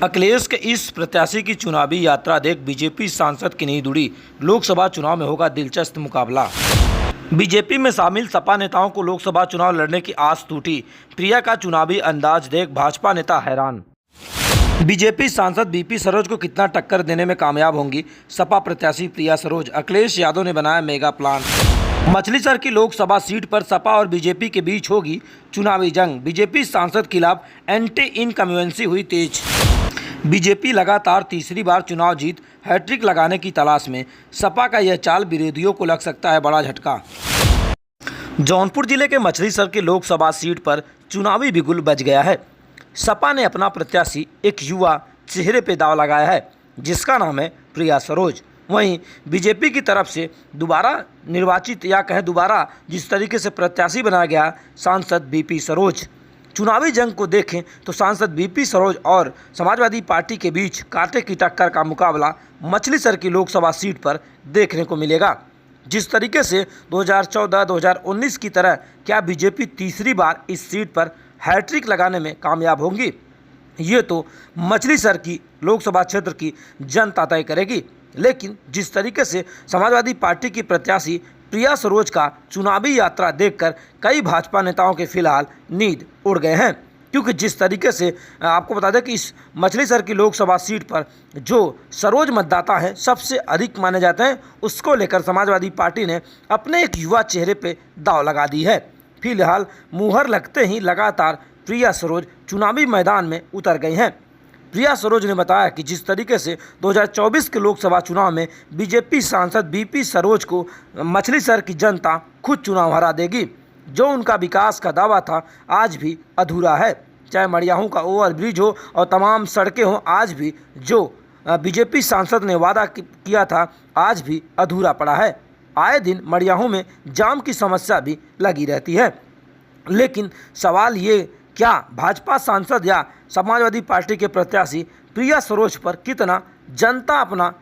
अखिलेश के इस प्रत्याशी की चुनावी यात्रा देख बीजेपी सांसद की नींद उड़ी। लोकसभा चुनाव में होगा दिलचस्प मुकाबला। बीजेपी में शामिल सपा नेताओं को लोकसभा चुनाव लड़ने की आस टूटी। प्रिया का चुनावी अंदाज देख भाजपा नेता हैरान। बीजेपी सांसद बीपी सरोज को कितना टक्कर देने में कामयाब होंगी सपा प्रत्याशी प्रिया सरोज। अखिलेश यादव ने बनाया मेगा प्लान। मछलीशहर की लोकसभा सीट पर सपा और बीजेपी के बीच होगी चुनावी जंग। बीजेपी सांसद के खिलाफ एंटी इनकम्बेंसी हुई तेज। बीजेपी लगातार तीसरी बार चुनाव जीत हैट्रिक लगाने की तलाश में। सपा का यह चाल विरोधियों को लग सकता है बड़ा झटका। जौनपुर जिले के मछलीशहर की लोकसभा सीट पर चुनावी बिगुल बज गया है। सपा ने अपना प्रत्याशी एक युवा चेहरे पे दांव लगाया है जिसका नाम है प्रिया सरोज। वहीं बीजेपी की तरफ से दोबारा निर्वाचित या कहें दोबारा जिस तरीके से प्रत्याशी बनाया गया सांसद बीपी सरोज। चुनावी जंग को देखें तो सांसद बीपी सरोज और समाजवादी पार्टी के बीच कांटे की टक्कर का मुकाबला मछलीशहर की लोकसभा सीट पर देखने को मिलेगा। जिस तरीके से 2014-2019 की तरह क्या बीजेपी तीसरी बार इस सीट पर हैट्रिक लगाने में कामयाब होंगी, ये तो मछलीशहर की लोकसभा क्षेत्र की जनता तय करेगी। लेकिन जिस तरीके से समाजवादी पार्टी की प्रत्याशी प्रिया सरोज का चुनावी यात्रा देखकर कई भाजपा नेताओं के फिलहाल नींद उड़ गए हैं, क्योंकि जिस तरीके से आपको बता दें कि इस मछलीशहर की लोकसभा सीट पर जो सरोज मतदाता हैं सबसे अधिक माने जाते हैं, उसको लेकर समाजवादी पार्टी ने अपने एक युवा चेहरे पे दांव लगा दी है। फिलहाल मुहर लगते ही लगातार प्रिया सरोज चुनावी मैदान में उतर गई हैं। प्रिया सरोज ने बताया कि जिस तरीके से 2024 के लोकसभा चुनाव में बीजेपी सांसद बीपी सरोज को मछलीशहर की जनता खुद चुनाव हरा देगी। जो उनका विकास का दावा था आज भी अधूरा है, चाहे मड़ियाहू का ओवरब्रिज हो और तमाम सड़कें हों, आज भी जो बीजेपी सांसद ने वादा किया था आज भी अधूरा पड़ा है। आए दिन मड़ियाहू में जाम की समस्या भी लगी रहती है। लेकिन सवाल ये, क्या भाजपा सांसद या समाजवादी पार्टी के प्रत्याशी प्रिया सरोज पर कितना जनता अपना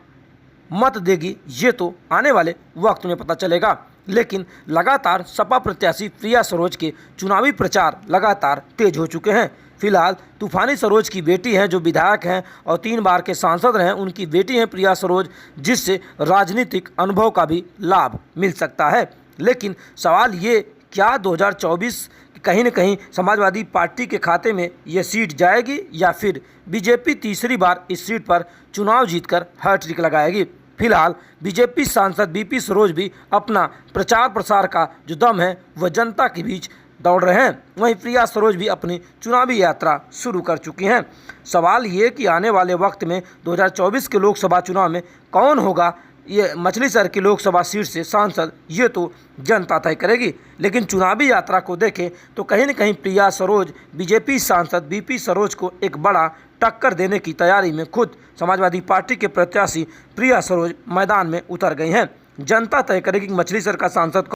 मत देगी, ये तो आने वाले वक्त में पता चलेगा। लेकिन लगातार सपा प्रत्याशी प्रिया सरोज के चुनावी प्रचार लगातार तेज हो चुके हैं। फिलहाल तूफानी सरोज की बेटी हैं जो विधायक हैं और 3 बार के सांसद रहे, उनकी बेटी हैं प्रिया सरोज, जिससे राजनीतिक अनुभव का भी लाभ मिल सकता है। लेकिन सवाल ये, क्या 2024 कहीं न कहीं समाजवादी पार्टी के खाते में ये सीट जाएगी या फिर बीजेपी तीसरी बार इस सीट पर चुनाव जीतकर हैट्रिक लगाएगी। फिलहाल बीजेपी सांसद बीपी सरोज भी अपना प्रचार प्रसार का जो दम है वह जनता के बीच दौड़ रहे हैं। वहीं प्रिया सरोज भी अपनी चुनावी यात्रा शुरू कर चुकी हैं। सवाल ये कि आने वाले वक्त में 2024 के लोकसभा चुनाव में कौन होगा ये मछलीशहर की लोकसभा सीट से सांसद, ये तो जनता तय करेगी। लेकिन चुनावी यात्रा को देखें तो कहीं न कहीं प्रिया सरोज बीजेपी सांसद बीपी सरोज को एक बड़ा टक्कर देने की तैयारी में खुद समाजवादी पार्टी के प्रत्याशी प्रिया सरोज मैदान में उतर गई हैं। जनता तय करेगी कि मछलीशहर का सांसद